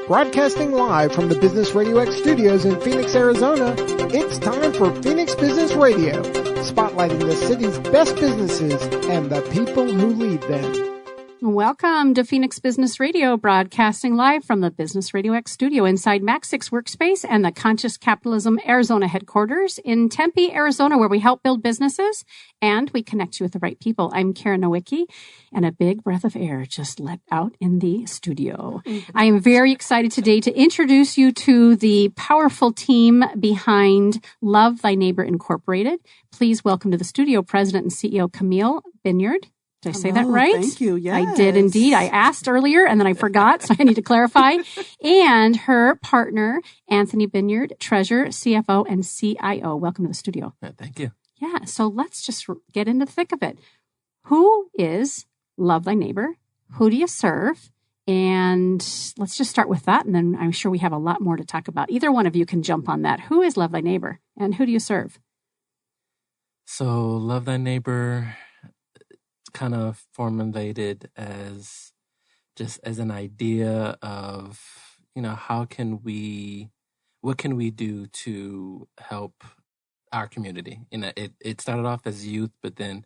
Broadcasting live from the Business Radio X studios in Phoenix, Arizona, it's time for Phoenix Business Radio, spotlighting the city's best businesses and the people who lead them. Welcome to Phoenix Business Radio, broadcasting live from the Business Radio X studio inside Max 6 Workspace and the Conscious Capitalism Arizona headquarters in Tempe, Arizona, where we help build businesses and we connect you with the right people. I'm Karen Nowicki, and a big breath of air just let out in the studio. I am very excited today to introduce you to the powerful team behind Love Thy Neighbor Incorporated. Please welcome to the studio President and CEO Camille Binyard. Did I say that right? Thank you. Yes. I did indeed. I asked earlier and then I forgot, so I need to clarify. And her partner, Anthony Binyard, Treasurer, CFO, and CIO. Welcome to the studio. Thank you. Yeah, so let's just get into the thick of it. Who is Love Thy Neighbor? Who do you serve? And let's just start with that, and then I'm sure we have a lot more to talk about. Either one of you can jump on that. Who is Love Thy Neighbor, and who do you serve? So Love Thy Neighbor kind of formulated as just as an idea of, what can we do to help our community? It started off as youth, but then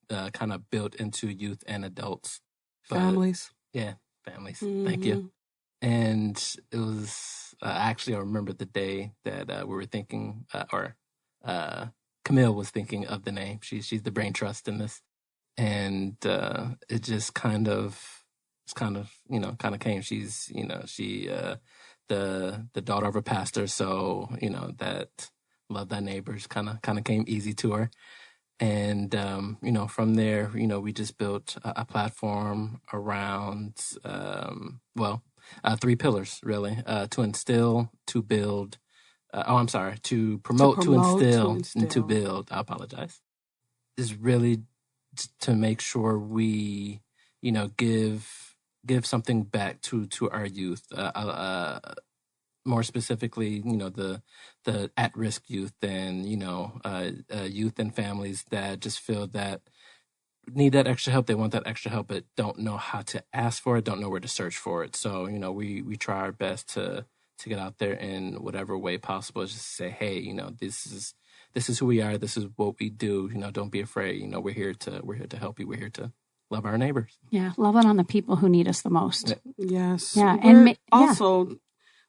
kind of built into youth and adults. Families. Yeah, families. Mm-hmm. Thank you. And it was, actually, I remember the day that we were thinking, Camille was thinking of the name. She's the brain trust in this. And it just kind of came. She's, the daughter of a pastor. So, that Love Thy Neighbors kind of came easy to her. And, from there, we just built a platform around, three pillars, really, to instill, to build, to promote, to instill, and to build. I apologize. Is really to make sure we, give something back to our youth, more specifically, the at-risk youth and, youth and families that just feel that need that extra help. They want that extra help, but don't know how to ask for it, don't know where to search for it. So, we try our best to get out there in whatever way possible, just to say, hey, this is who we are. This is what we do. Don't be afraid. We're here to help you. We're here to love our neighbors. Yeah, loving on the people who need us the most. Yes. Yeah, and also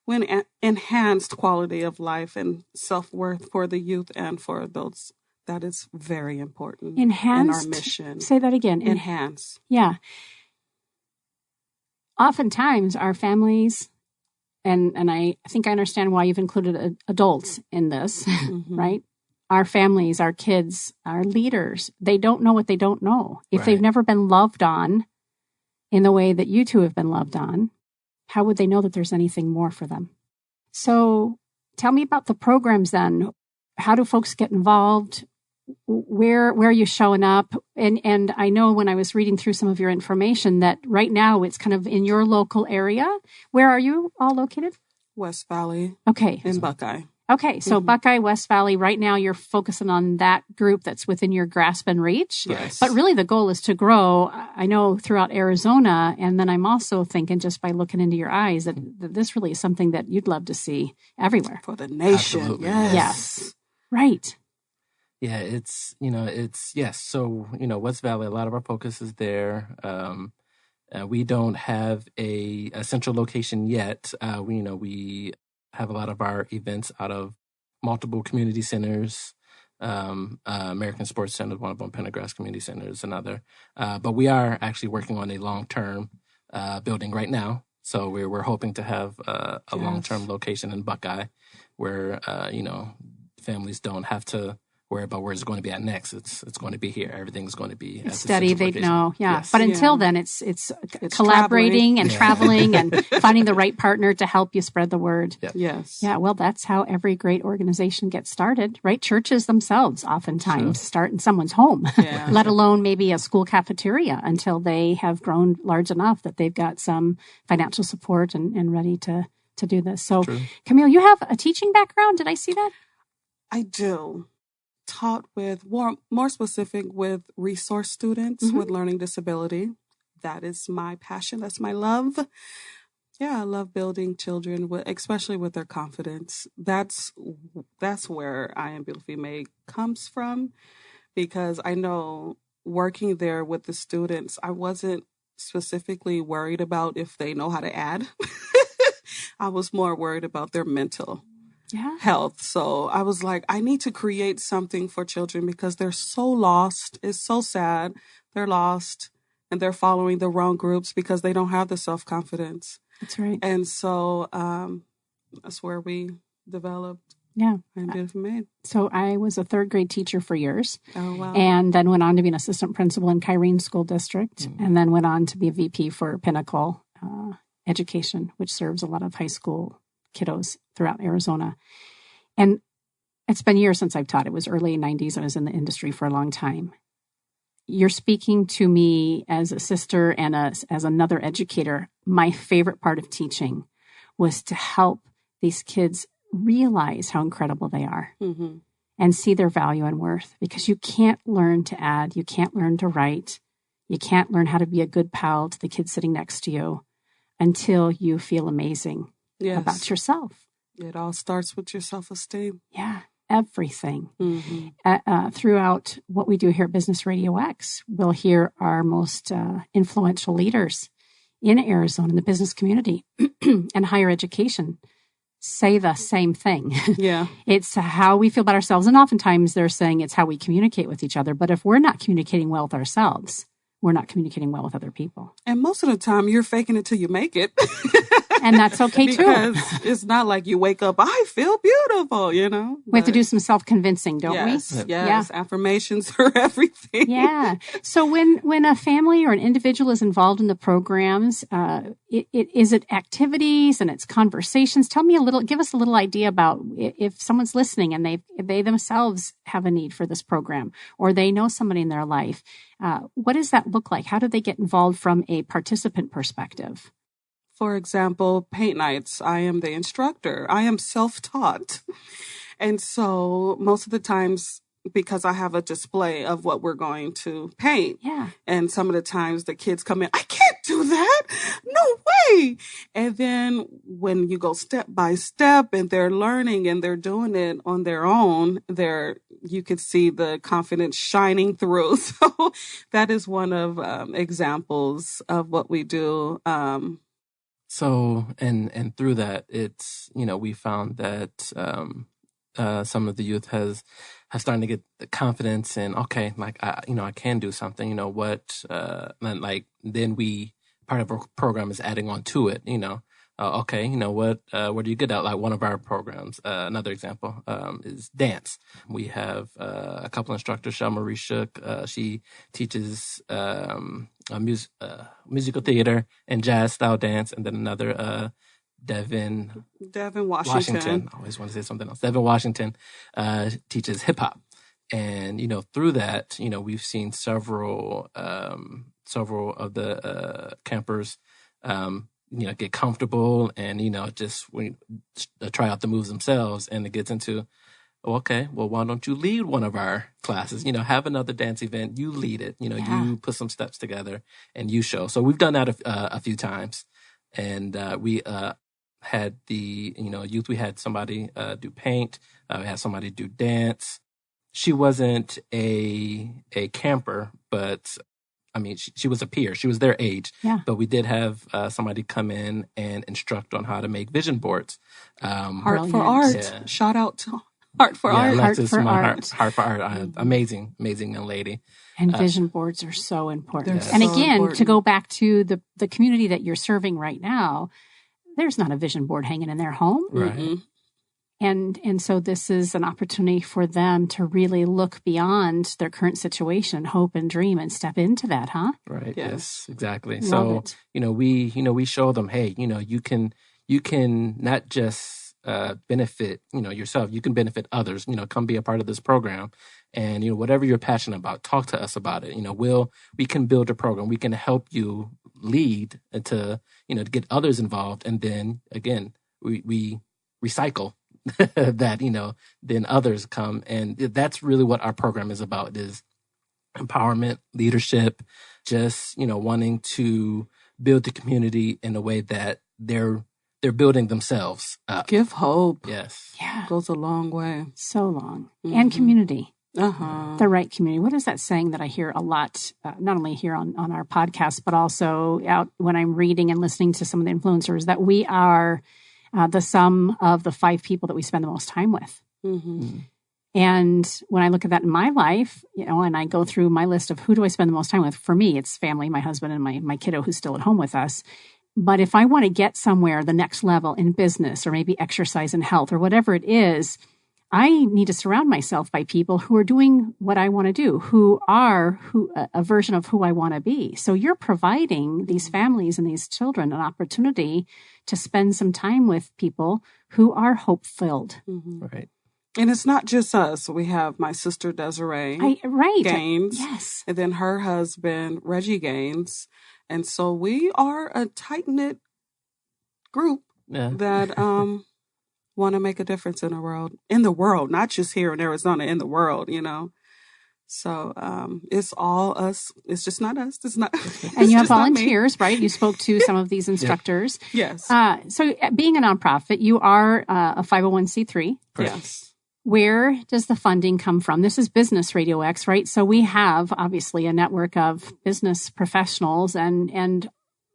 when enhanced quality of life and self-worth for the youth and for adults. That is very important. Enhanced. In our mission. Say that again. Enhance. Yeah. Oftentimes, our families. And I think I understand why you've included adults in this, right? Our families, our kids, our leaders, they don't know what they don't know. If they've never been loved on in the way that you two have been loved on, how would they know that there's anything more for them? So tell me about the programs then. How do folks get involved? Where are you showing up? And I know when I was reading through some of your information that right now it's kind of in your local area. Where are you all located? West Valley. Okay. In Buckeye. Okay. So Buckeye, West Valley, right now you're focusing on that group that's within your grasp and reach. Yes. But really the goal is to grow, I know, throughout Arizona. And then I'm also thinking, just by looking into your eyes, that this really is something that you'd love to see everywhere. For the nation. Absolutely. Yes. Right. Yeah, yes. So, West Valley, a lot of our focus is there. We don't have a central location yet. We have a lot of our events out of multiple community centers. American Sports Center, one of them, Pendergrass Community Center is another. But we are actually working on a long-term building right now. So we're hoping to have a long-term location in Buckeye where, families don't have to worry about where it's going to be at next. It's going to be here. Everything's going to be it's steady. They know. Yeah. Yes. But until then, it's collaborating and traveling and finding the right partner to help you spread the word. Yep. Yes. Yeah. Well, that's how every great organization gets started, right? Churches themselves oftentimes start in someone's home, let alone maybe a school cafeteria until they have grown large enough that they've got some financial support and ready to do this. So, Camille, you have a teaching background. Did I see that? I do. Taught with more specific with resource students with learning disability. That is my passion. That's my love. Yeah, I love building children, especially with their confidence. That's where I Am Beautifully Made comes from, because I know working there with the students, I wasn't specifically worried about if they know how to add. I was more worried about their mental health. So I was like, I need to create something for children because they're so lost. It's so sad. They're lost and they're following the wrong groups because they don't have the self-confidence. That's right. And so that's where we developed I Am Beautifully Made. So I was a third grade teacher for years. Oh, wow. And then went on to be an assistant principal in Kyrene School District, and then went on to be a VP for Pinnacle Education, which serves a lot of high school kiddos throughout Arizona. And it's been years since I've taught. It was early 90s. I was in the industry for a long time. You're speaking to me as a sister and as another educator. My favorite part of teaching was to help these kids realize how incredible they are and see their value and worth, because you can't learn to add, you can't learn to write, you can't learn how to be a good pal to the kid sitting next to you until you feel amazing about yourself. It all starts with your self-esteem. Yeah, everything. Throughout what we do here at Business Radio X, we'll hear our most influential leaders in Arizona, in the business community and higher education, say the same thing. Yeah. It's how we feel about ourselves. And oftentimes they're saying it's how we communicate with each other. But if we're not communicating well with ourselves, we're not communicating well with other people. And most of the time you're faking it till you make it. And that's okay too. Because it's not like you wake up, I feel beautiful, you know. We have to do some self-convincing, don't we? Yes, yeah. Affirmations are everything. Yeah. So when a family or an individual is involved in the programs, is it activities and it's conversations? Give us a little idea about if someone's listening and they themselves have a need for this program, or they know somebody in their life. What does that look like? How do they get involved from a participant perspective? For example, paint nights. I am the instructor. I am self-taught. And so most of the times, because I have a display of what we're going to paint. Yeah. And some of the times the kids come in, I can't do that. No way. And then when you go step by step and they're learning and they're doing it on their own, you could see the confidence shining through. So that is one of examples of what we do. So, and through that, it's, we found that some of the youth has starting to get the confidence in, okay, like, I can do something, and like, then part of our program is adding on to it, okay, what are you good at? Like one of our programs, another example, is dance. We have a couple instructors, Shel Marie Shook. She teaches musical theater and jazz style dance, and then another Devin Washington. I always want to say something else. Devin Washington teaches hip hop, and through that, we've seen several of the campers get comfortable and, just try out the moves themselves. And it gets into, okay, well, why don't you lead one of our classes? Have another dance event. You lead it. You put some steps together and you show. So we've done that a few times. And we had the, youth. We had somebody do paint. We had somebody do dance. She wasn't a camper, but I mean, she was a peer. She was their age. Yeah. But we did have somebody come in and instruct on how to make vision boards. Heart for Art. Yeah. Shout out to Heart for Art. Alexis, Heart for Art. Amazing young lady. And vision boards are so important. They're and so again, important. To go back to the community that you're serving right now, there's not a vision board hanging in their home. Right. Mm-hmm. And so this is an opportunity for them to really look beyond their current situation, hope and dream, and step into that, huh? Right. Yes, exactly. Love So, it. we show them, hey, you can not just benefit, yourself, you can benefit others, come be a part of this program. And, whatever you're passionate about, talk to us about it. We can build a program. We can help you lead to get others involved. And then again, we recycle that, then others come. And that's really what our program is about, is empowerment, leadership, just, wanting to build the community in a way that they're building themselves up. Give hope. Yes. Yeah. Goes a long way. So long. And community. Uh-huh. The right community. What is that saying that I hear a lot, not only here on our podcast, but also out when I'm reading and listening to some of the influencers, that we are the sum of the 5 people that we spend the most time with. Mm-hmm. And when I look at that in my life, and I go through my list of who do I spend the most time with, for me, it's family, my husband, and my kiddo who's still at home with us. But if I want to get somewhere, the next level in business or maybe exercise and health or whatever it is, I need to surround myself by people who are doing what I want to do, who are a version of who I want to be. So you're providing these families and these children an opportunity to spend some time with people who are hope-filled. Mm-hmm. Right. And it's not just us. We have my sister Desiree Gaines. Yes. And then her husband, Reggie Gaines. And so we are a tight-knit group that want to make a difference in the world, not just here in Arizona, in the world, So it's all us. It's just not us. It's not. And you have volunteers, right? You spoke to some of these instructors. Yes. So being a nonprofit, you are a 501c3. Yes. Where does the funding come from? This is Business Radio X, right? So we have obviously a network of business professionals, and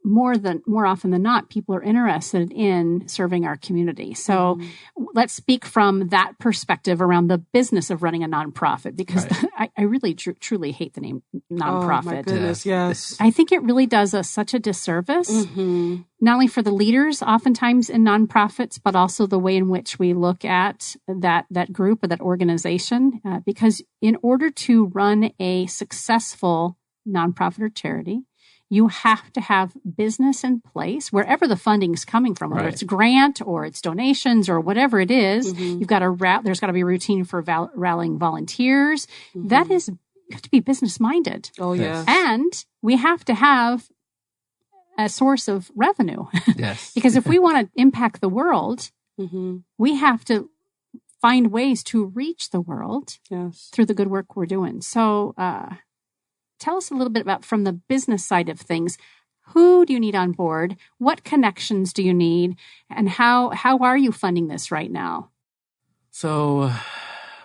more often than not, people are interested in serving our community. So let's speak from that perspective around the business of running a nonprofit, because I really truly hate the name nonprofit. Oh my goodness, yes. I think it really does us such a disservice, not only for the leaders oftentimes in nonprofits, but also the way in which we look at that group or that organization. Because in order to run a successful nonprofit or charity, you have to have business in place wherever the funding is coming from, whether it's grant or it's donations or whatever it is. You've got to there's got to be a routine for rallying volunteers. That is, you have to be business minded. Oh, yes. And we have to have a source of revenue. Yes. Because if we want to impact the world, we have to find ways to reach the world through the good work we're doing. So, tell us a little bit about, from the business side of things, who do you need on board? What connections do you need? And how are you funding this right now? So,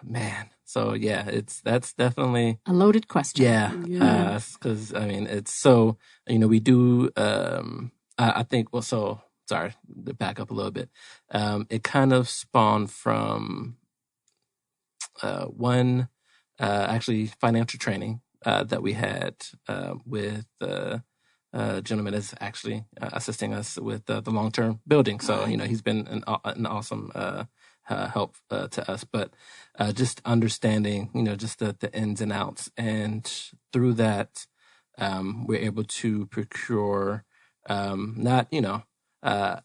man. So, yeah, that's definitely a loaded question. Yeah. Because, it's so, we do, I think, sorry, to back up a little bit. It kind of spawned from one, actually, financial training that we had with a gentleman that's actually assisting us with the long-term building. So, he's been an awesome help to us. But just understanding, just the ins and outs. And through that, we're able to procure not a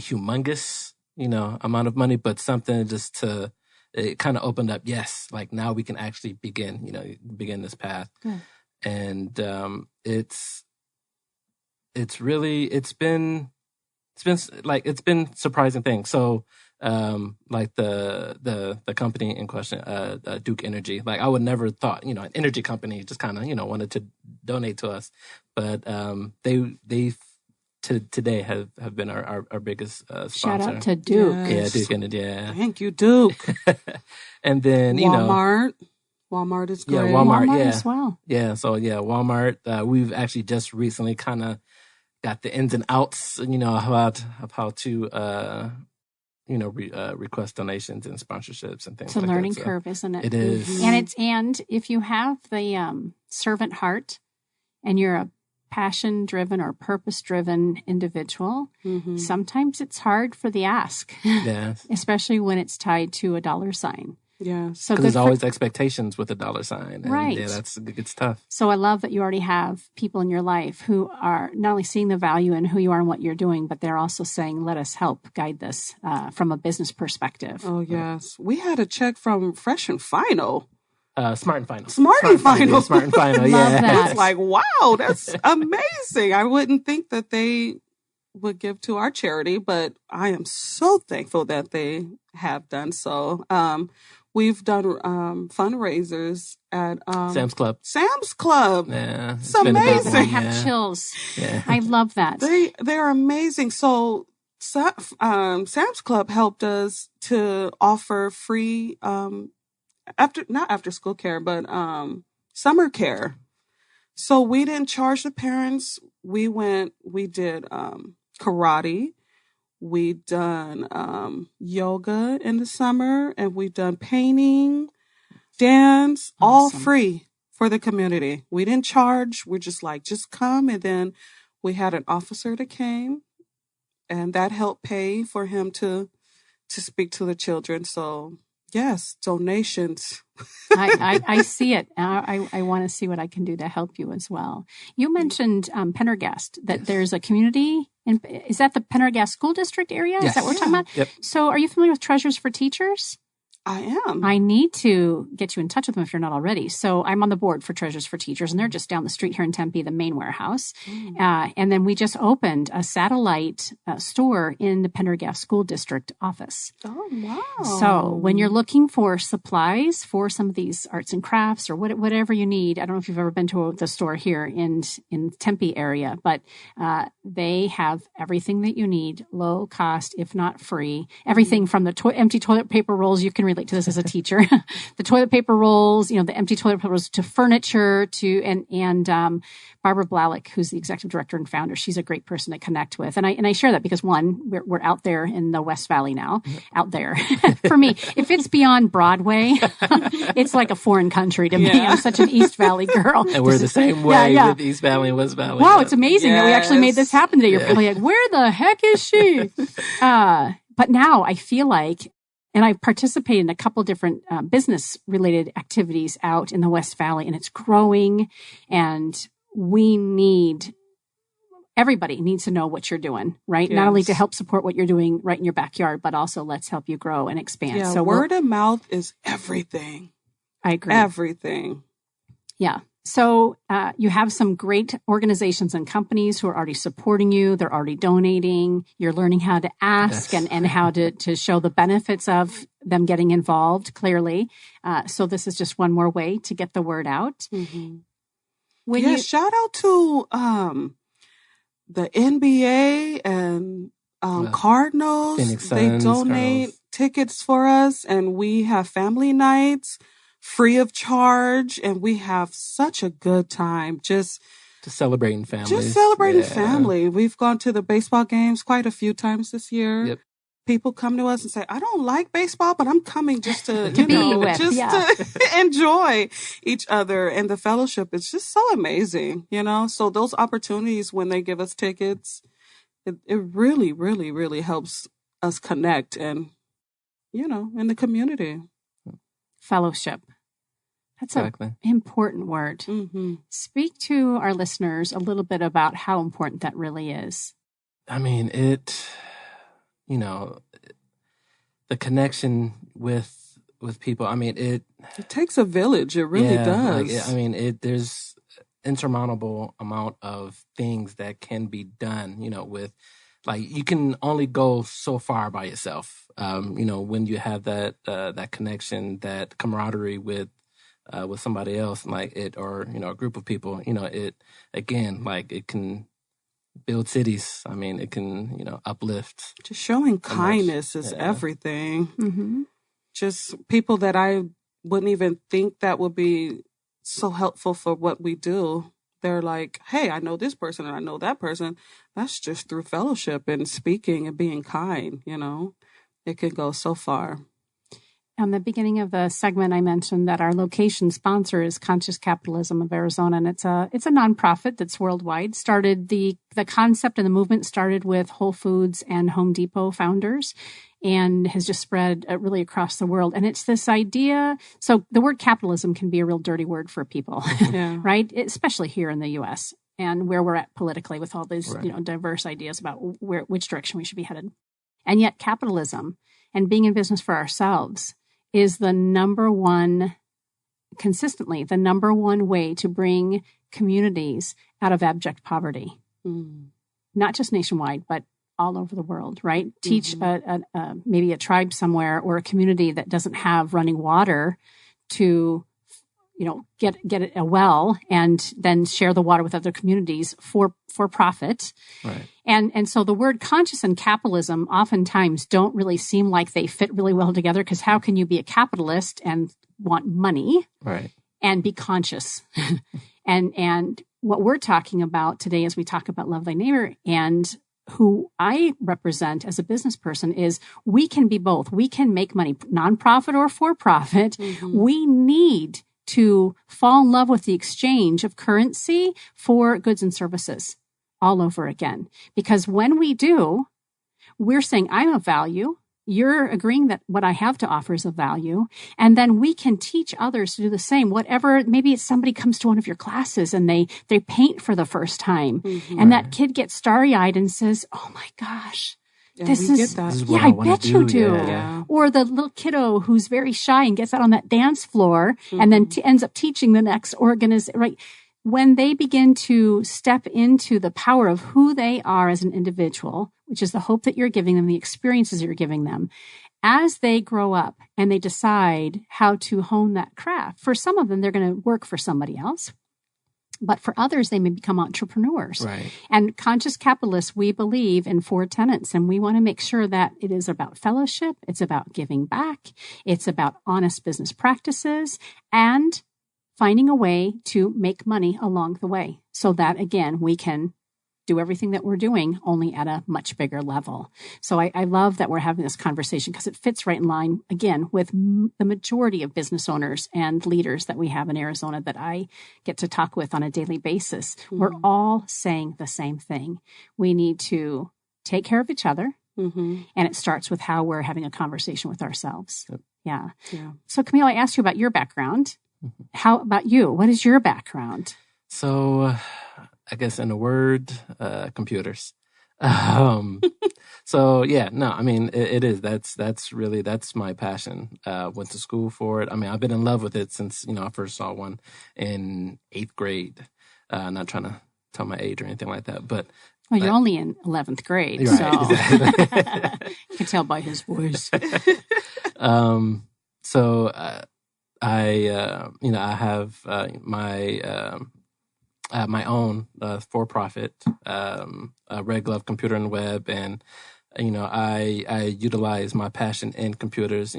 humongous, amount of money, but something just to, it kind of opened up. Yes. Like now we can actually begin this path. Good. And, it's been surprising things. So, like the company in question, Duke Energy, like I would never thought, an energy company just kind of, wanted to donate to us, but, they today have been our biggest sponsor. Shout out to Duke. Yes. Yeah, Duke Energy. Yeah. Thank you, Duke. And then, Walmart is great. Yeah, Walmart as well. Yeah, so Walmart. We've actually just recently kind of got the ins and outs, about how to, request donations and sponsorships and things. It's a like learning that. So curve, isn't it? It is, and if you have the servant heart, and you're a passion-driven or purpose-driven individual, sometimes it's hard for the ask, especially when it's tied to a dollar sign. Yeah. So there's always expectations with a dollar sign. And right. Yeah, it's tough. So I love that you already have people in your life who are not only seeing the value in who you are and what you're doing, but they're also saying, let us help guide this from a business perspective. Oh, yes. We had a check from Fresh and Final. Smart and Final. Smart and Final. Smart and Final, Love that. It's like, wow, that's amazing. I wouldn't think that they would give to our charity, but I am so thankful that they have done so. We've done fundraisers at Sam's Club. Sam's Club. Yeah, it's amazing. I have chills. Yeah. I love that. They're amazing. So Sam's Club helped us to offer free not after school care, but summer care. So we didn't charge the parents. We did karate. We've done yoga in the summer, and we've done painting, dance, awesome. All free for the community. We didn't charge. We're just come. And then we had an officer that came, and that helped pay for him to speak to the children. So yes, donations. I see it. I want to see what I can do to help you as well. You mentioned Pendergast, that yes. There's a community. Is that the Pendergast School District area? Yes. Is that what we're talking about? Yep. So are you familiar with Treasures for Teachers? I am. I need to get you in touch with them if you're not already. So I'm on the board for Treasures for Teachers, and they're just down the street here in Tempe, the main warehouse. And then we just opened a satellite store in the Pendergast School District office. Oh, wow. So when you're looking for supplies for some of these arts and crafts or whatever you need, I don't know if you've ever been to the store here in Tempe area, but they have everything that you need, low cost, if not free. Everything from the empty toilet paper rolls, you can relate to this as a teacher. The toilet paper rolls, the empty toilet paper rolls, to furniture, and Barbara Blalik, who's the executive director and founder, she's a great person to connect with. And I share that because one, we're out there in the West Valley now, out there. For me, if it's beyond Broadway, it's like a foreign country to me. I'm such an East Valley girl. And we're the same way with East Valley and West Valley. Wow, it's amazing that we actually made this happen today. You're probably like, where the heck is she? But now I feel like, and I've participated in a couple different business-related activities out in the West Valley, and it's growing. And everybody needs to know what you're doing, right? Yes. Not only to help support what you're doing right in your backyard, but also let's help you grow and expand. Yeah, so word of mouth is everything. I agree. Everything. Yeah. So you have some great organizations and companies who are already supporting you. They're already donating. You're learning how to ask and how to show the benefits of them getting involved clearly. So this is just one more way to get the word out. Mm-hmm. Shout out to the NBA and Cardinals. Phoenix Suns, they donate tickets for us, and we have family nights free of charge, and we have such a good time just celebrating family. We've gone to the baseball games quite a few times this year. Yep. People come to us and say, I don't like baseball, but I'm coming just to to enjoy each other. And the fellowship is just so amazing, So those opportunities when they give us tickets, it really, really, really helps us connect and, in the community. Fellowship. That's an important word. Mm-hmm. Speak to our listeners a little bit about how important that really is. I mean, the connection with people. I mean, it takes a village. It really does. There's insurmountable amount of things that can be done, with, you can only go so far by yourself. When you have that connection, that camaraderie with somebody else, or a group of people, it can build cities. I mean, it can, uplift. Just showing kindness is everything. Mm-hmm. Just people that I wouldn't even think that would be so helpful for what we do. They're like, hey, I know this person and I know that person. That's just through fellowship and speaking and being kind, It can go so far. On the beginning of the segment, I mentioned that our location sponsor is Conscious Capitalism of Arizona, and it's a nonprofit that's worldwide. Started the concept and the movement started with Whole Foods and Home Depot founders, and has just spread really across the world. And it's this idea. So the word capitalism can be a real dirty word for people, right? Especially here in the U.S. and where we're at politically with all these diverse ideas about which direction we should be headed. And yet, capitalism and being in business for ourselves is consistently the number one way to bring communities out of abject poverty. Mm. Not just nationwide, but all over the world, right? Teach maybe a tribe somewhere or a community that doesn't have running water to, get it a well and then share the water with other communities for profit. Right. And so the word conscious and capitalism oftentimes don't really seem like they fit really well together, because how can you be a capitalist and want money, right, and be conscious? and what we're talking about today as we talk about Love Thy Neighbor, and who I represent as a business person, is we can be both. We can make money, nonprofit or for profit. Mm-hmm. We need to fall in love with the exchange of currency for goods and services all over again. Because when we do, we're saying, I'm of value. You're agreeing that what I have to offer is of value. And then we can teach others to do the same. Whatever, maybe it's somebody comes to one of your classes and they paint for the first time. Mm-hmm. And that kid gets starry-eyed and says, oh my gosh, this is I bet you do. Yeah. Or the little kiddo who's very shy and gets out on that dance floor and then ends up teaching the next organization, right? When they begin to step into the power of who they are as an individual, which is the hope that you're giving them, the experiences you're giving them, as they grow up and they decide how to hone that craft. For some of them, they're going to work for somebody else. But for others, they may become entrepreneurs. Right. And conscious capitalists, we believe in 4 tenets, and we want to make sure that it is about fellowship, it's about giving back, it's about honest business practices, and finding a way to make money along the way so that, again, we can do everything that we're doing only at a much bigger level. So I love that we're having this conversation, because it fits right in line, again, with the majority of business owners and leaders that we have in Arizona that I get to talk with on a daily basis. Mm-hmm. We're all saying the same thing. We need to take care of each other. Mm-hmm. And it starts with how we're having a conversation with ourselves. Yep. Yeah. So Camille, I asked you about your background. Mm-hmm. How about you? What is your background? So I guess in a word, computers. So yeah, no, I mean, it is. That's my passion. Went to school for it. I mean, I've been in love with it since, I first saw one in 8th grade. Not trying to tell my age or anything like that, but. Well, you're only in 11th grade, right, so exactly. You can tell by his voice. So I have my own for-profit Red Glove Computer and Web, and I utilize my passion in computers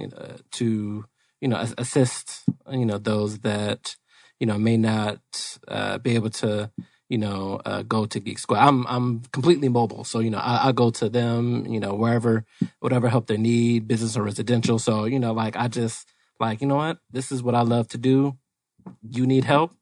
to assist those that may not be able to go to Geek Squad. I'm completely mobile, so I go to them wherever, whatever help they need, business or residential. So I just you know what, this is what I love to do. You need help.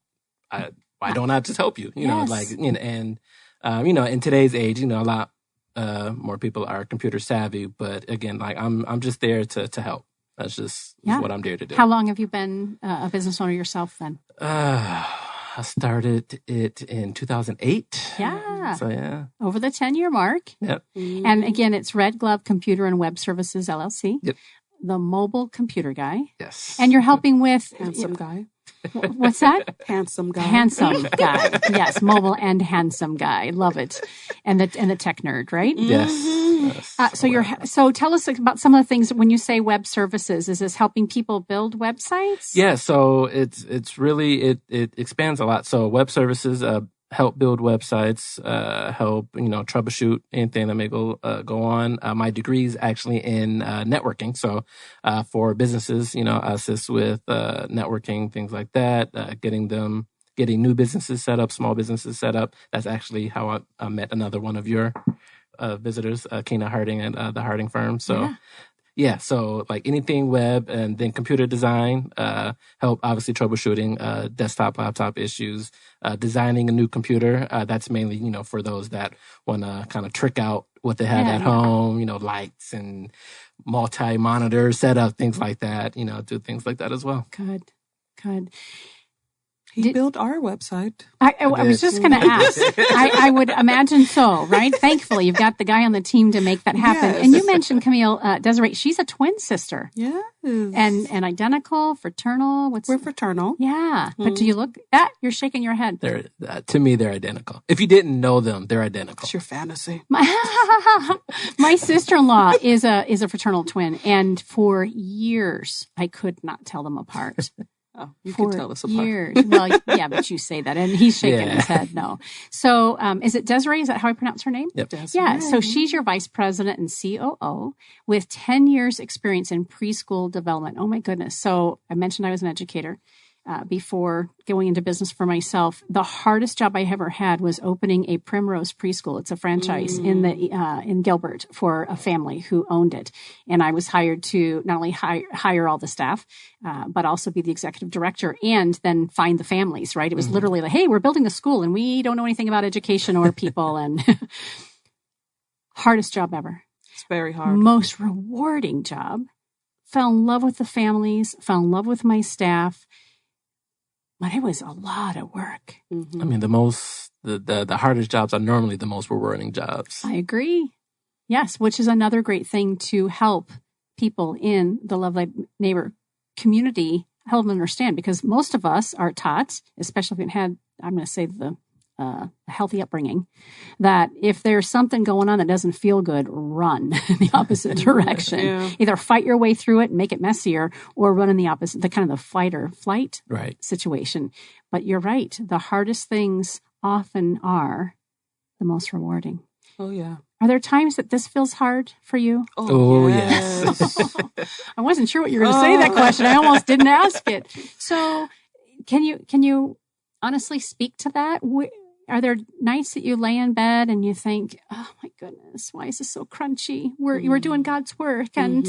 Why don't I just help you? Yes. And in today's age, a lot more people are computer savvy. But again, I'm just there to help. That's just what I'm there to do. How long have you been a business owner yourself then? I started it in 2008. Yeah. So yeah. Over the 10-year mark. Yep. And again, it's Red Glove Computer and Web Services, LLC. Yep. The mobile computer guy. Yes. And you're helping with... Handsome guy. What's that? Handsome guy. Handsome guy. Yes, mobile and handsome guy. Love it. And the tech nerd, right? Yes. So tell us about some of the things when you say web services. Is this helping people build websites? Yeah. So it's really it expands a lot. So web services help build websites, help troubleshoot anything that may go on. My degree is actually in networking, so for businesses, I assist with networking, things like that, getting new businesses set up, small businesses set up. That's actually how I met another one of your visitors, Keena Harding at the Harding firm. So. Yeah, so anything web, and then computer design, help obviously troubleshooting desktop, laptop issues, designing a new computer. That's mainly, for those that want to kind of trick out what they have at home, lights and multi-monitor setup, things like that, do things like that as well. Good. He built our website. I was just going to ask. I would imagine so, right? Thankfully, you've got the guy on the team to make that happen. Yes. And you mentioned Camille Desiree. She's a twin sister. Yes. And identical, fraternal. We're fraternal. Yeah. But do you look that? You're shaking your head. They're to me, they're identical. If you didn't know them, they're identical. It's your fantasy. My sister-in-law is a fraternal twin, and for years I could not tell them apart. Oh, you can tell us apart. Years. Well, yeah, but you say that, and he's shaking his head. No. So, is it Desiree? Is that how I pronounce her name? Yep. Desiree. Yeah. So she's your vice president and COO with 10 years experience in preschool development. Oh my goodness. So I mentioned I was an educator. Before going into business for myself, the hardest job I ever had was opening a Primrose preschool. It's a franchise in Gilbert for a family who owned it, and I was hired to not only hire all the staff, but also be the executive director and then find the families. Right? It was literally like, hey, we're building a school, and we don't know anything about education or people, and hardest job ever. It's very hard. Most rewarding job. Fell in love with the families. Fell in love with my staff. But it was a lot of work. I mean, the hardest jobs are normally the most rewarding jobs. I agree. Yes, which is another great thing to help people in the Love Thy Neighbor community help them understand, because most of us are taught, especially if you've had, I'm going to say the healthy upbringing, that if there's something going on that doesn't feel good, run in the opposite direction. Yeah. Either fight your way through it and make it messier, or run in the opposite, the kind of the fight or flight situation. But you're right. The hardest things often are the most rewarding. Oh, yeah. Are there times that this feels hard for you? Oh, yes. I wasn't sure what you were going to say that question. I almost didn't ask it. So can you honestly speak to that? Are there nights that you lay in bed and you think, oh my goodness, why is this so crunchy? We're doing God's work. And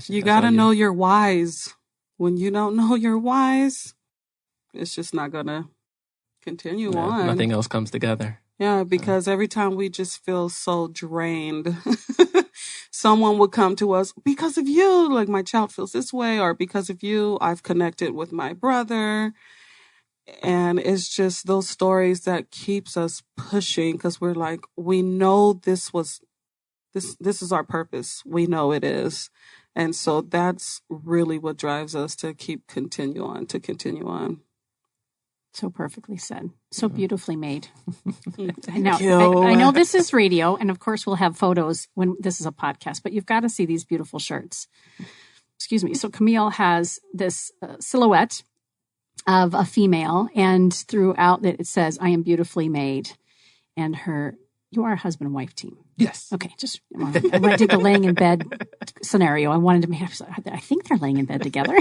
you got to know your whys. When you don't know your whys, it's just not going to continue on. Nothing else comes together. Yeah, because every time we just feel so drained, someone would come to us, because of you, like my child feels this way, or because of you, I've connected with my brother. And it's just those stories that keeps us pushing, because we're like, we know this is our purpose. We know it is. And so that's really what drives us to continue on. So perfectly said. So beautifully made. Now, I know this is radio, and of course we'll have photos when this is a podcast, but you've got to see these beautiful shirts. Excuse me. So Camille has this silhouette of a female, and throughout it says, I am beautifully made. And you are a husband and wife team. Yes. Okay. I did the laying in bed scenario. I wanted to make, I think they're laying in bed together.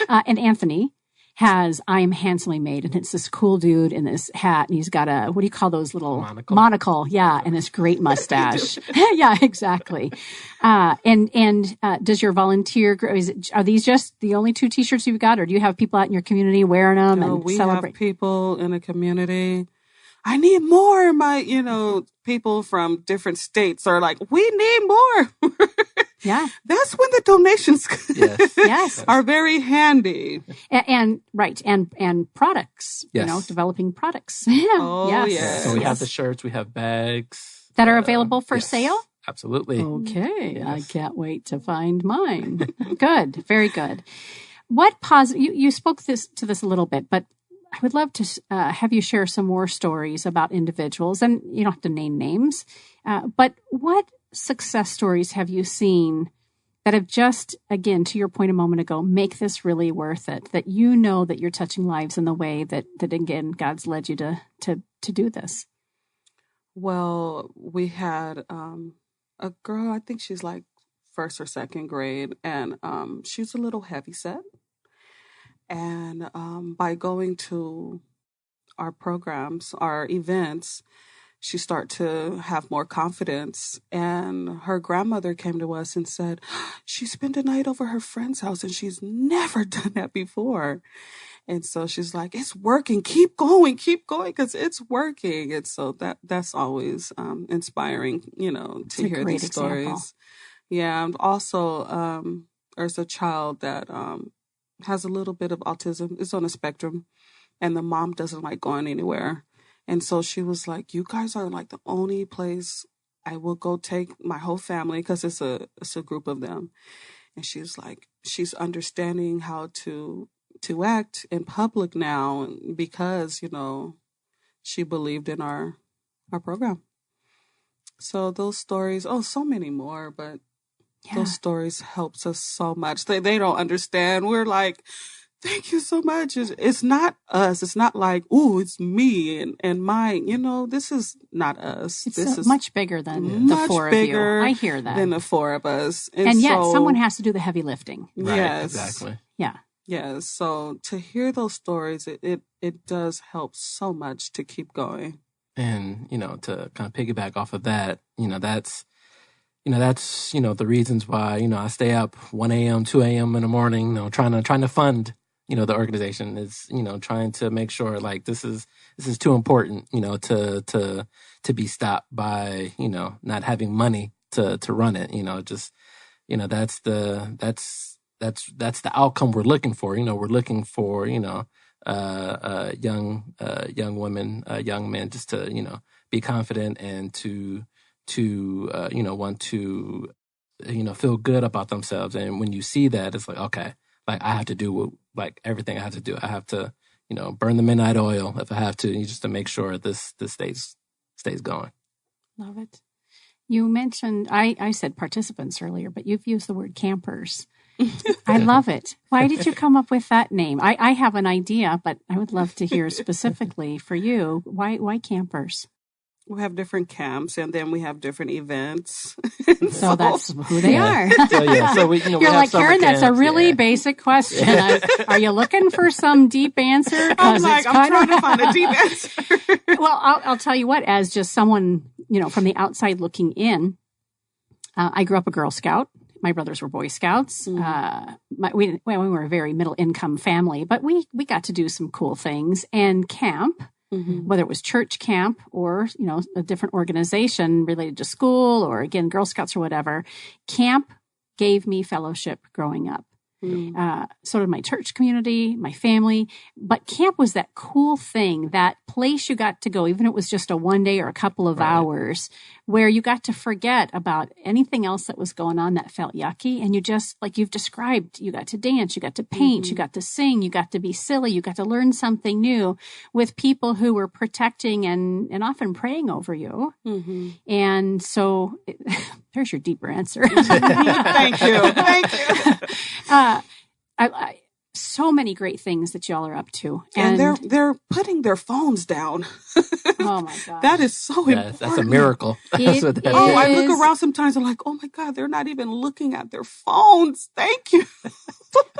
And Anthony has, I am handsomely made. And it's this cool dude in this hat. And he's got what do you call those little monocle? Yeah. And this great mustache. Yeah, exactly. And does your volunteer, are these just the only 2 t-shirts you've got, or do you have people out in your community wearing them and we celebrate? Have people in the community. I need more. People from different states are like, we need more. Yeah. That's when the donations yes. are very handy. And products, yes. Developing products. Oh, yes. Yes. So we have the shirts, we have bags. That are available for sale? Absolutely. Okay. Yes. I can't wait to find mine. Good. Very good. What positive, you spoke to this a little bit, but I would love to have you share some more stories about individuals, and you don't have to name names, but what success stories have you seen that have just, again, to your point a moment ago, make this really worth it, that you know that you're touching lives in the way that again, God's led you to do this? Well, we had a girl, I think she's like 1st or 2nd grade, and she's a little heavyset. And by going to our programs, our events, she started to have more confidence. And her grandmother came to us and said, she spent the night over her friend's house and she's never done that before. And so she's like, it's working. Keep going, because it's working. And so that's always inspiring, to hear these stories. Example. Yeah. And also, there's a child that has a little bit of autism. It's on a spectrum, and the mom doesn't like going anywhere. And so she was like, "You guys are like the only place I will go take my whole family, because it's a group of them." And she's like, she's understanding how to act in public now because, she believed in our program. So those stories, so many more, but those stories helps us so much. They don't understand. We're like, thank you so much. It's not us. It's not like, it's me and mine. This is not us. This is much bigger than the four of you. I hear that. Than the four of us. And yet someone has to do the heavy lifting. Right, yes. Exactly. Yeah. Yes. So to hear those stories, it does help so much to keep going. And, to kind of piggyback off of that, that's the reasons why, I stay up 1 a.m., 2 a.m. in the morning, trying to fund, the organization is, trying to make sure like this is too important, to be stopped by, not having money to run it, that's the outcome we're looking for. We're looking for, young women, young men, just to, be confident and to want to, feel good about themselves. And when you see that, it's like, okay, like I have to do everything I have to do. I have to, burn the midnight oil if I have to, just to make sure this stays going. Love it. You mentioned, I said participants earlier, but you've used the word campers. I love it. Why did you come up with that name? I have an idea, but I would love to hear specifically for you. Why campers? We have different camps, and then we have different events. So that's who they are. So you're like, Karen, that's a really basic question. Are you looking for some deep answer? I'm trying to find a deep answer. Well, I'll tell you what, as just someone, from the outside looking in, I grew up a Girl Scout. My brothers were Boy Scouts. We were a very middle income family, but we got to do some cool things. And camp, whether it was church camp or, a different organization related to school or, again, Girl Scouts or whatever, camp gave me fellowship growing up. So did my church community, my family. But camp was that cool thing, that place you got to go, even if it was just a one day or a couple of hours, where you got to forget about anything else that was going on that felt yucky. And you just, like you've described, you got to dance, you got to paint, you got to sing, you got to be silly, you got to learn something new with people who were protecting and often praying over you. And so there's your deeper answer. Thank you. So many great things that y'all are up to, and they're putting their phones down. Oh my God, that is so important. That's a miracle. I look around sometimes. I'm like, oh my God, they're not even looking at their phones. Thank you.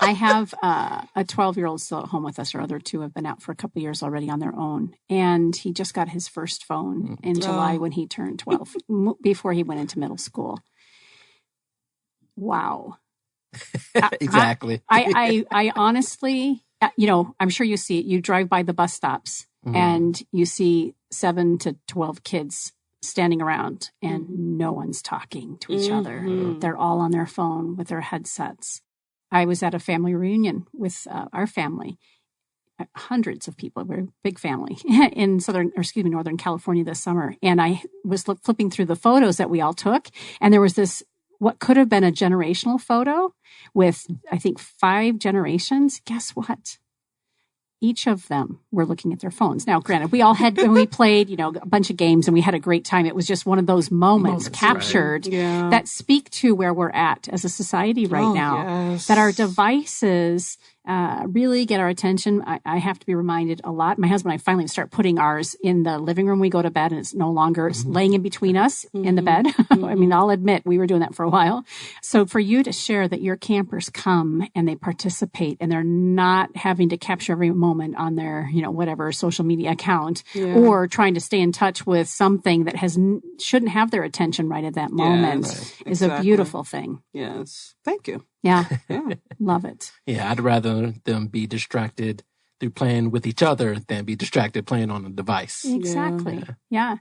I have a 12-year-old still at home with us. Our other two have been out for a couple of years already on their own, and he just got his first phone in July when he turned 12, before he went into middle school. Wow. Exactly. I honestly, I'm sure you see it. You drive by the bus stops and you see 7 to 12 kids standing around and no one's talking to each other. They're all on their phone with their headsets. I was at a family reunion with our family, hundreds of people. We're a big family in Northern California this summer. And I was flipping through the photos that we all took. And there was this, what could have been a generational photo with, I think, 5 generations. Guess what? Each of them were looking at their phones. Now, granted, we all had, when we played, a bunch of games and we had a great time. It was just one of those moments captured that speak to where we're at as a society right now. Yes. That our devices really get our attention. I have to be reminded a lot. My husband and I finally start putting ours in the living room. We go to bed and it's no longer laying in between us in the bed. I mean, I'll admit we were doing that for a while. So for you to share that your campers come and they participate and they're not having to capture every moment on their, whatever social media account or trying to stay in touch with something that shouldn't have their attention right at that moment is a beautiful thing. Yes. Thank you. Yeah. Love it. Yeah. I'd rather them be distracted through playing with each other than be distracted playing on a device. Exactly. Yeah.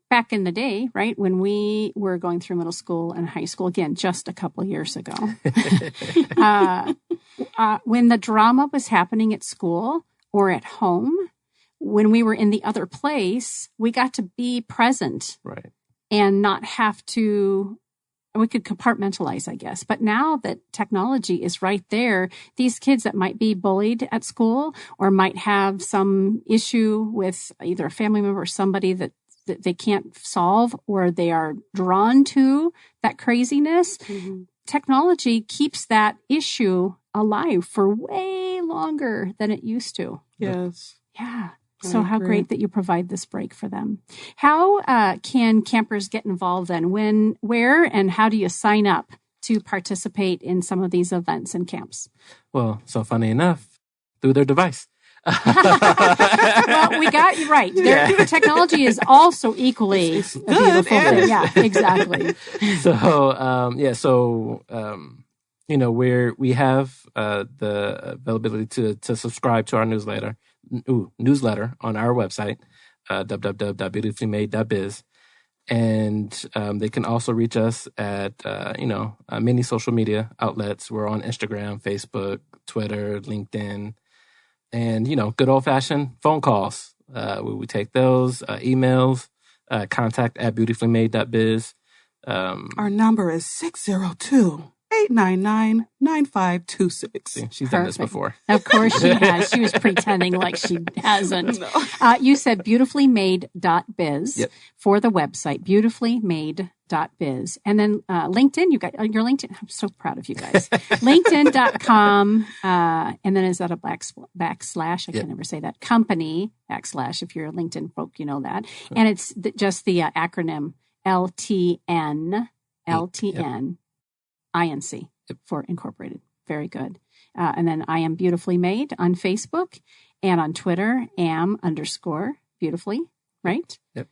Back in the day, right, when we were going through middle school and high school, again, just a couple of years ago, when the drama was happening at school or at home, when we were in the other place, we got to be present. Right. And not have to, we could compartmentalize, I guess. But now that technology is right there, these kids that might be bullied at school or might have some issue with either a family member or somebody that they can't solve, or they are drawn to that craziness, technology keeps that issue alive for way longer than it used to. Yes. Yeah. So how great that you provide this break for them. How can campers get involved then? When, where, and how do you sign up to participate in some of these events and camps? Well, so funny enough, through their device. Well, we got you right. Their technology is also equally a beautiful thing. Yeah, exactly. So, we have the availability to subscribe to our newsletter on our website, www.beautifully-made.biz. And they can also reach us at, many social media outlets. We're on Instagram, Facebook, Twitter, LinkedIn, and, good old-fashioned phone calls. We take those, emails, contact at beautifully-made.biz. Our number is 602-899-9526. See, she's done this before. Of course she has. She was pretending like she hasn't. No. You said beautifullymade.biz Yep. for the website, beautifullymade.biz. And then LinkedIn, you got your LinkedIn. I'm so proud of you guys. LinkedIn.com. And then is that a backslash? I can never say that. Company / if you're a LinkedIn folk, you know that. And it's just the acronym LTN. INC for Incorporated. Very good. And then I am Beautifully Made on Facebook and on Twitter, am_beautifully, right? Yep.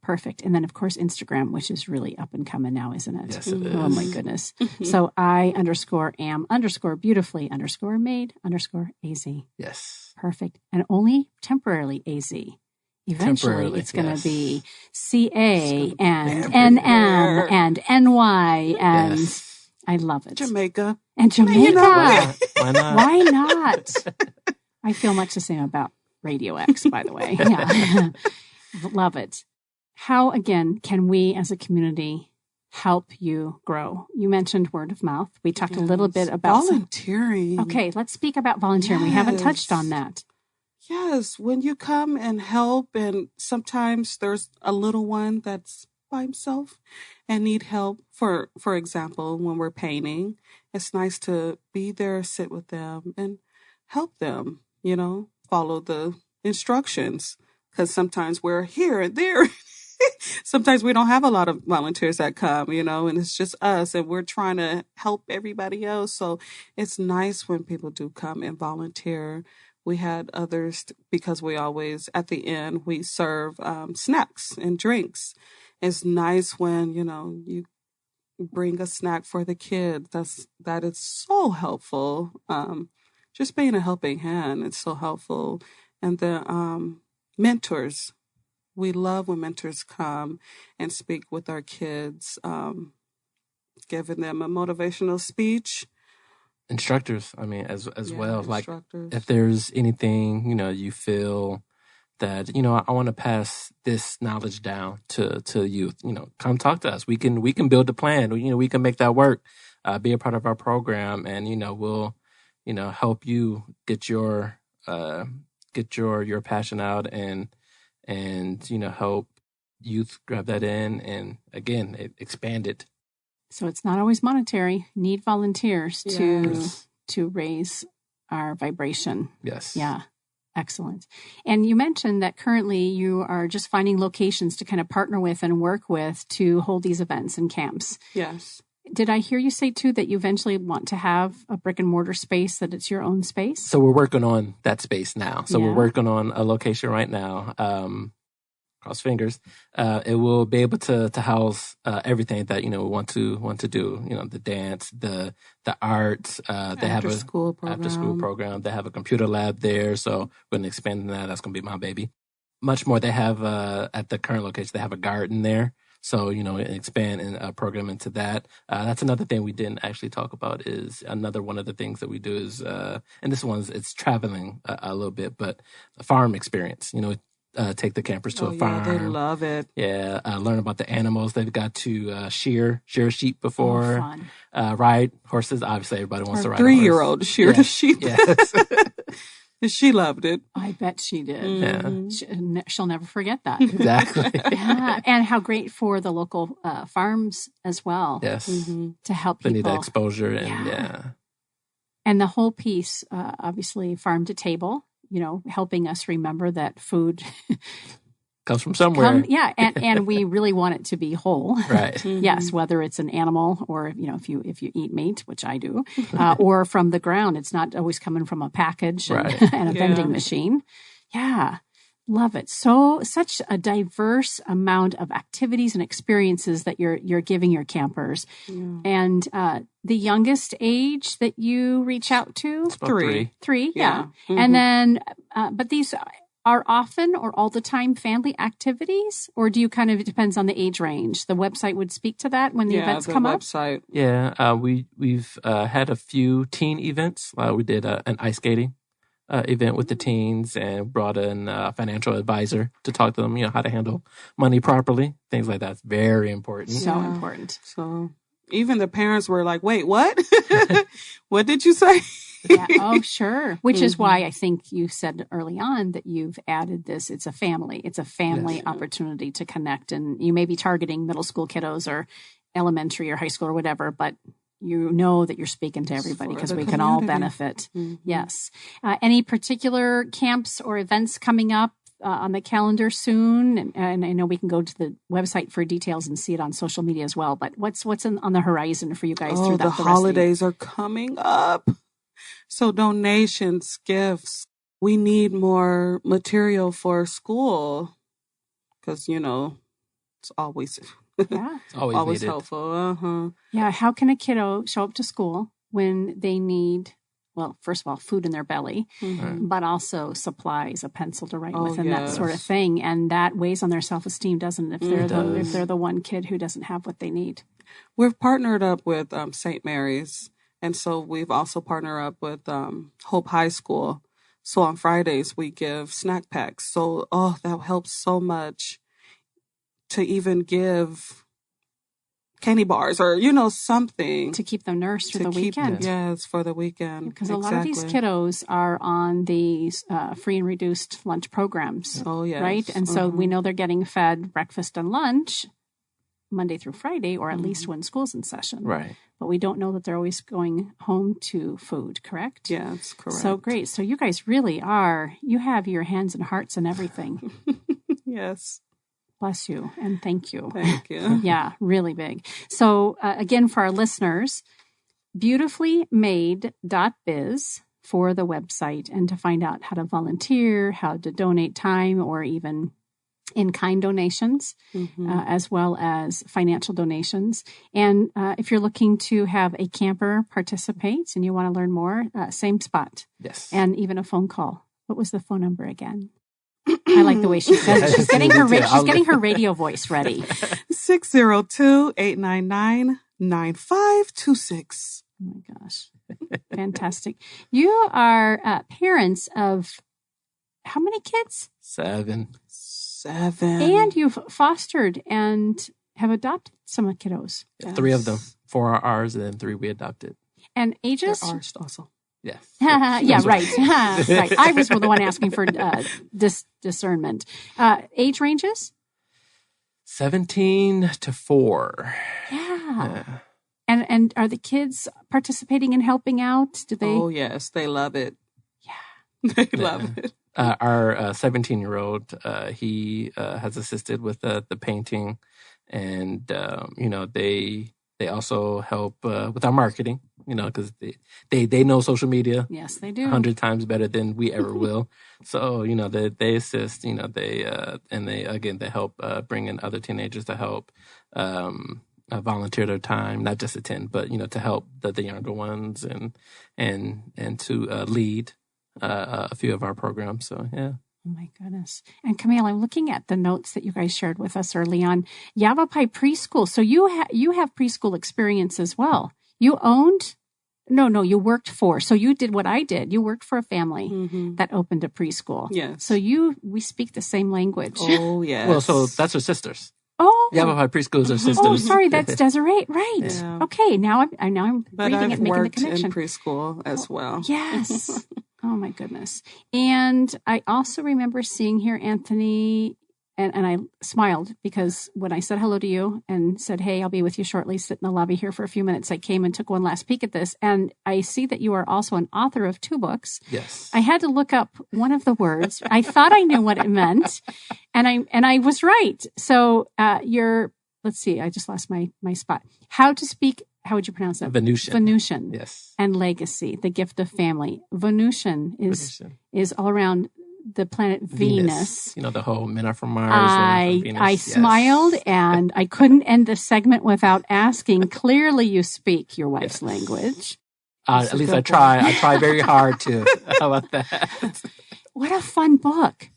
Perfect. And then, of course, Instagram, which is really up and coming now, isn't it? Yes, it is. Oh, my goodness. So I_am_beautifully_made_AZ. Yes. Perfect. And only temporarily AZ. Eventually, it's going to be CA and NM and NY and I love it. Jamaica. And Jamaica. You know, Why not? Why not? I feel much the same about Radio X, by the way. Yeah. Love it. How, again, can we as a community help you grow? You mentioned word of mouth. We talked a little bit about volunteering. Okay, let's speak about volunteering. We haven't touched on that. Yes, when you come and help, and sometimes there's a little one that's by himself and need help. For example, when we're painting, it's nice to be there, sit with them, and help them, follow the instructions. Because sometimes we're here and there. Sometimes we don't have a lot of volunteers that come, and it's just us, and we're trying to help everybody else. So it's nice when people do come and volunteer. We had others because we always, at the end, we serve snacks and drinks. It's nice when, you bring a snack for the kids. That is so helpful. Just being a helping hand, it's so helpful. And the mentors, we love when mentors come and speak with our kids, giving them a motivational speech. Instructors, as well. Like, instructors. if there's anything, you feel that, I want to pass this knowledge down to youth, come talk to us. We can build a plan. We can make that work. Be a part of our program, and, we'll, help you get your passion out and help youth grab that in and, again, expand it. So it's not always monetary. Need volunteers to raise our vibration. Yes. Yeah. Excellent. And you mentioned that currently you are just finding locations to kind of partner with and work with to hold these events and camps. Yes. Did I hear you say, too, that you eventually want to have a brick and mortar space, that it's your own space? So we're working on that space now. So we're working on a location right now. Cross fingers. It will be able to house everything that we want to do. The dance, the art. They have a school program. They have a computer lab there. So we're going to expand that. That's going to be my baby. Much more. They have at the current location. They have a garden there. So, expand a program into that. That's another thing we didn't actually talk about is another one of the things that we do is, and this one's, it's traveling a little bit, but a farm experience, take the campers to a farm. Yeah, they love it. Yeah, learn about the animals. They've got to shear a sheep before. Fun. Ride horses. Obviously, everybody wants to ride a 3-year-old sheared a sheep. Yes. And she loved it. I bet she did. Yeah. She'll never forget that. Exactly. Yeah, and how great for the local farms as well. Yes. To help They people. need that exposure and And the whole piece, obviously, farm to table. Helping us remember that food comes from somewhere. And we really want it to be whole. Right. Yes, whether it's an animal or if you eat meat, which I do, or from the ground. It's not always coming from a package and a vending machine. Yeah. Love it. So such a diverse amount of activities and experiences that you're giving your campers. Yeah. And the youngest age that you reach out to? It's about 3. 3, yeah. And then, but these are often or all the time family activities? Or do you kind of, it depends on the age range? The website would speak to that when the events come up? Yeah, we've had a few teen events. We did an ice skating event with the teens and brought in a financial advisor to talk to them, how to handle money properly. Things like that's very important. So important. So even the parents were like, wait, what? What did you say? Yeah. Oh, sure. Which is why I think you said early on that you've added this. It's a family opportunity to connect. And you may be targeting middle school kiddos or elementary or high school or whatever, but you know that you're speaking to everybody because we can all benefit. Yes. Any particular camps or events coming up on the calendar soon? And I know we can go to the website for details and see it on social media as well. But what's on the horizon for you guys through that? The holidays are coming up. So donations, gifts. We need more material for school because, it's always... Yeah. It's always helpful. Yeah. How can a kiddo show up to school when they need, well, first of all, food in their belly, but also supplies, a pencil to write with, and that sort of thing. And that weighs on their self-esteem, doesn't it? If they're the one kid who doesn't have what they need. We've partnered up with St. Mary's, and so we've also partnered up with Hope High School. So on Fridays we give snack packs. So that helps so much. To even give candy bars or, something. To keep them nourished for the weekend. Yes, for the weekend. Because a lot of these kiddos are on these free and reduced lunch programs. Oh, yes. Right? And so we know they're getting fed breakfast and lunch Monday through Friday, or at least when school's in session. Right. But we don't know that they're always going home to food, correct? Yes, correct. So great. So you guys really you have your hands and hearts and everything. Yes. Bless you and thank you. Thank you. Yeah, really big. So again, for our listeners, beautifulymade.biz for the website and to find out how to volunteer, how to donate time or even in-kind donations, as well as financial donations. And if you're looking to have a camper participate and you want to learn more, same spot. Yes. And even a phone call. What was the phone number again? I like the way she says it. She's getting her radio voice ready. 602-899-9526. Oh my gosh. Fantastic. You are parents of how many kids? 7. And you've fostered and have adopted some kiddos. Yes. 3 of them. 4 are ours and then 3 we adopted. And ages? They're ours also. Yes. Yeah, right. Right. I was the one asking for discernment. Age ranges? 17 to 4. Yeah. And are the kids participating and helping out? Do they? Oh, yes. They love it. Yeah. They love it. Our 17-year-old, he has assisted with the painting. And, they also help with our marketing, because they know social media. Yes, they do. 100 times better than we ever will. So, they assist, they help bring in other teenagers to help volunteer their time, not just attend, but, to help the younger ones and to lead a few of our programs. So, yeah. Oh my goodness. And Camille, I'm looking at the notes that you guys shared with us early on. Yavapai Preschool. So you have preschool experience as well. You owned? No, you worked for. So you did what I did. You worked for a family that opened a preschool. Yes. So we speak the same language. Oh, yes. Well, so that's her sisters. Oh. Yavapai Preschool is her sisters. Oh, sorry, that's Desiree. Right. Yeah. Okay, now I'm but reading I've it, making the worked connection. in preschool as well. Yes. Oh my goodness. And I also remember seeing here, Anthony, and I smiled because when I said hello to you and said, hey, I'll be with you shortly, sit in the lobby here for a few minutes, I came and took one last peek at this. And I see that you are also an author of 2 books. Yes. I had to look up one of the words. I thought I knew what it meant. And I was right. So let's see, I just lost my spot. How to speak. How would you pronounce that? Venusian. Venusian. Yes. And legacy, the gift of family. Venusian is all around the planet Venus. You know, the whole men are from Mars. I Venus. smiled and I couldn't end the segment without asking. Clearly, you speak your wife's language. At least I try. I try very hard to. How about that? What a fun book.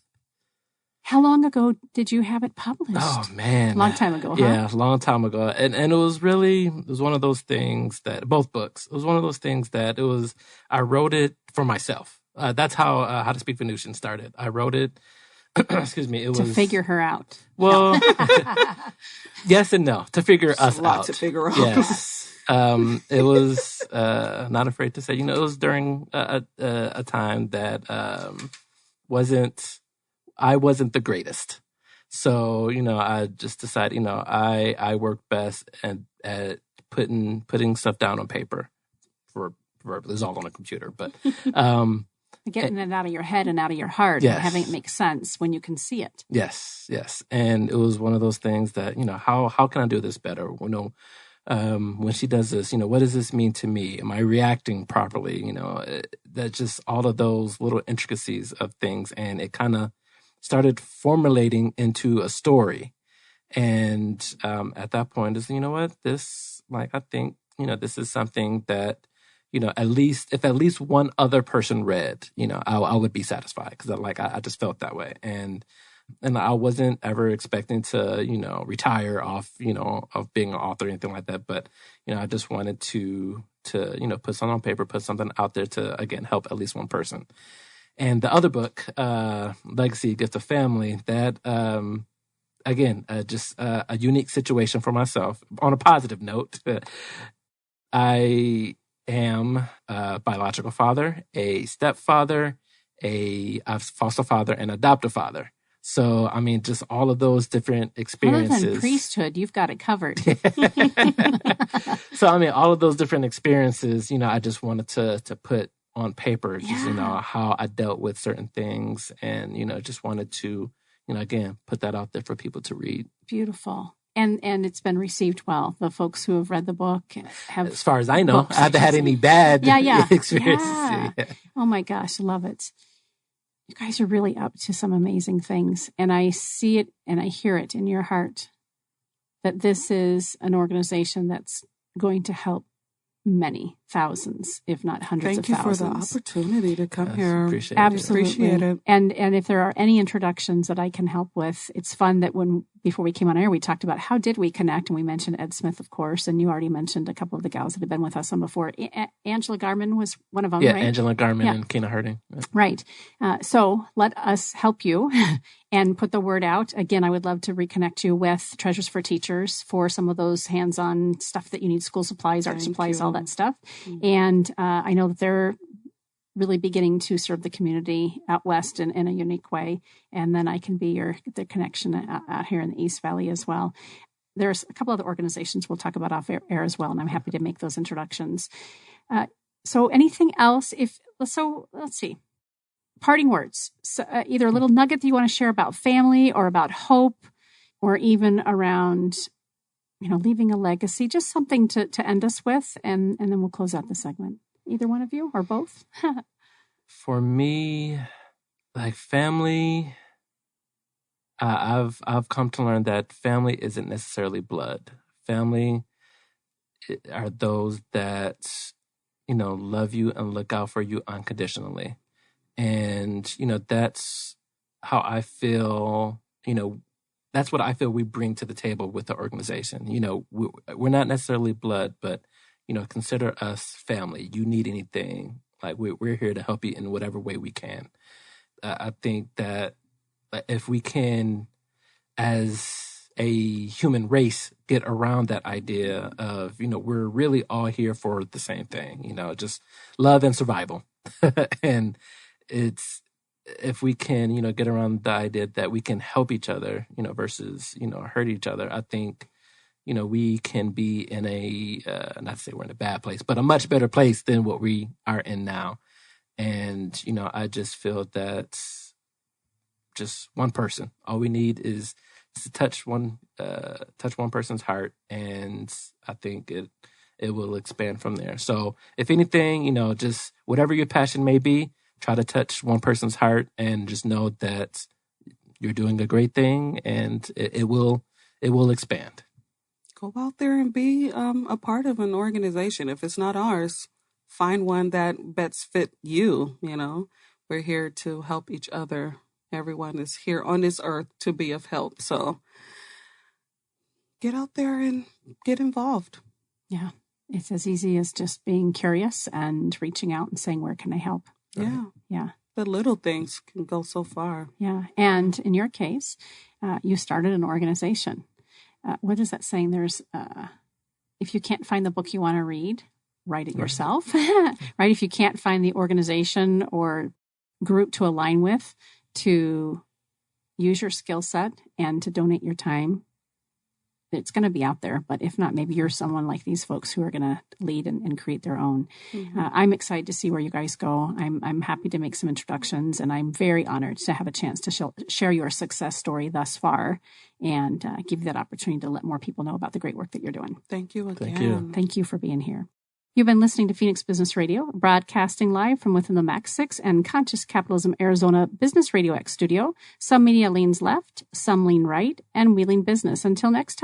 How long ago did you have it published? Oh, man. Long time ago, huh? Yeah, a long time ago. And it was one of those things that, both books, it was one of those things that I wrote it for myself. That's how to Speak Venusian started. I wrote it, excuse me, to figure her out. Well, yes and no, to figure us a lot out. To figure out. Yes. It was, not afraid to say, it was during a time that I wasn't the greatest. So, I just decided, I work best at putting stuff down on paper for verbally. It's all on a computer, but getting it out of your head and out of your heart and having it make sense when you can see it. Yes. And it was one of those things that, how can I do this better? When she does this, what does this mean to me? Am I reacting properly? That just all of those little intricacies of things. And it kind of started formulating into a story. And at that point, is I think this is something that if at least one other person read, I would be satisfied because I just felt that way. And I wasn't ever expecting to retire off of being an author or anything like that. But I just wanted to put something on paper, put something out there to again help at least one person. And the other book, Legacy, Gift of Family, that, again, just a unique situation for myself. On a positive note, I am a biological father, a stepfather, a foster father, and adoptive father. So, just all of those different experiences. Other than priesthood, you've got it covered. So, all of those different experiences, I just wanted to put on paper, just, how I dealt with certain things and, just wanted to, again, put that out there for people to read. Beautiful. And it's been received well. The folks who have read the book have, as far as I know, I haven't had any bad experiences. Yeah. Oh my gosh, love it. You guys are really up to some amazing things. And I see it and I hear it in your heart that this is an organization that's going to help many thousands, if not hundreds of thousands. Thank you for the opportunity to come here. Absolutely. Appreciate it. And if there are any introductions that I can help with, it's fun that before we came on air, we talked about how did we connect, and we mentioned Ed Smith, of course, and you already mentioned a couple of the gals that have been with us on before. Angela Garman was one of them, right? Angela Garman and Kina Harding. Yeah. Right. So let us help you and put the word out. Again, I would love to reconnect you with Treasures for Teachers for some of those hands-on stuff that you need, school supplies, art supplies, all that stuff. And I know that they're really beginning to serve the community out west in a unique way. And then I can be the connection out here in the East Valley as well. There's a couple other organizations we'll talk about off air as well, and I'm happy to make those introductions. So anything else? Let's see. Parting words. So, either a little nugget that you want to share about family or about hope, or even around leaving a legacy, just something to end us with, and then we'll close out the segment. Either one of you or both? For me, family, I've come to learn that family isn't necessarily blood. Family are those that, love you and look out for you unconditionally. And, how I feel, that's what I feel we bring to the table with the organization. We're not necessarily blood, but, consider us family. You need anything, like we're here to help you in whatever way we can. I think that if we can, as a human race, get around that idea of, we're really all here for the same thing, just love and survival. And if we can, get around the idea that we can help each other, versus, hurt each other, I think, we can be in not to say we're in a bad place, but a much better place than what we are in now. And, I just feel that just one person, all we need is to touch one person's heart. And I think it will expand from there. So if anything, just whatever your passion may be, try to touch one person's heart and just know that you're doing a great thing, and it will expand. Go out there and be a part of an organization. If it's not ours, find one that best fit you. We're here to help each other. Everyone is here on this earth to be of help. So get out there and get involved. Yeah. It's as easy as just being curious and reaching out and saying, where can I help? Yeah. Yeah. The little things can go so far. Yeah. And in your case, you started an organization. What is that saying? There's, if you can't find the book you want to read, write it yourself, right? If you can't find the organization or group to align with, to use your skill set and to donate your time, it's going to be out there. But if not, maybe you're someone like these folks who are going to lead and create their own. Mm-hmm. I'm excited to see where you guys go. I'm happy to make some introductions, and I'm very honored to have a chance to share your success story thus far and give you that opportunity to let more people know about the great work that you're doing. Thank you again. Thank you. Thank you for being here. You've been listening to Phoenix Business Radio, broadcasting live from within the Max 6 and Conscious Capitalism Arizona Business Radio X studio. Some media leans left, some lean right, and we lean business. Until next time.